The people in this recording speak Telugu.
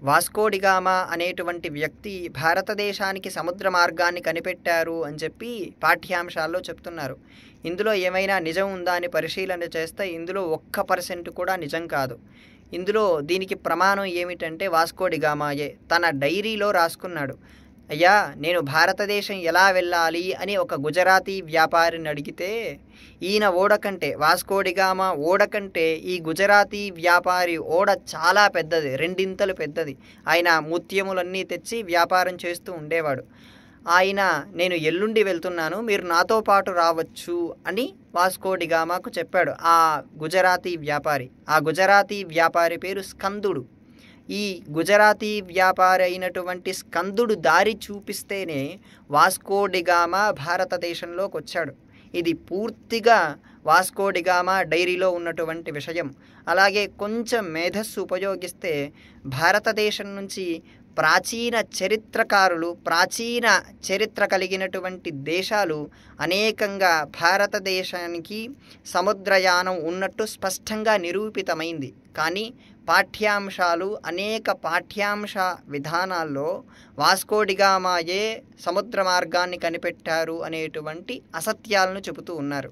వాస్కోడిగామా అనేటువంటి వ్యక్తి భారతదేశానికి సముద్ర మార్గాన్ని కనిపెట్టారు అని చెప్పి పాఠ్యాంశాల్లో చెప్తున్నారు. ఇందులో ఏమైనా నిజం ఉందా అని పరిశీలన చేస్తే ఇందులో 1% కూడా నిజం కాదు. ఇందులో దీనికి ప్రమాణం ఏమిటంటే వాస్కోడిగామాయే తన డైరీలో రాసుకున్నాడు. అయ్యా, నేను భారతదేశం ఎలా వెళ్ళాలి అని ఒక గుజరాతీ వ్యాపారిని అడిగితే ఈయన ఓడకంటే వాస్కోడిగామా ఓడకంటే ఈ గుజరాతీ వ్యాపారి ఓడ చాలా పెద్దది, రెండింతలు పెద్దది. ఆయన ముత్యములన్నీ తెచ్చి వ్యాపారం చేస్తూ ఉండేవాడు. ఆయన నేను ఎల్లుండి వెళ్తున్నాను, మీరు నాతో పాటు రావచ్చు అని వాస్కోడిగామాకు చెప్పాడు ఆ గుజరాతీ వ్యాపారి. ఆ గుజరాతీ వ్యాపారి పేరు స్కందుడు. ఈ గుజరాతీ వ్యాపారి అయినటువంటి స్కందుడు దారి చూపిస్తేనే వాస్కోడిగామా భారతదేశంలోకి వచ్చాడు. ఇది పూర్తిగా వాస్కోడిగామా డైరీలో ఉన్నటువంటి విషయం. అలాగే కొంచెం మేధస్సు ఉపయోగిస్తే భారతదేశం నుంచి ప్రాచీన చరిత్రకారులు, ప్రాచీన చరిత్ర కలిగినటువంటి దేశాలు అనేకంగా భారతదేశానికి సముద్రయానం ఉన్నట్టు స్పష్టంగా నిరూపితమైంది. కానీ పాఠ్యాంశాలు అనేక పాఠ్యాంశ విధానాల్లో వాస్కోడిగామాయే సముద్ర మార్గాన్ని కనిపెట్టారు అనేటువంటి అసత్యాలను చెబుతూ ఉన్నారు.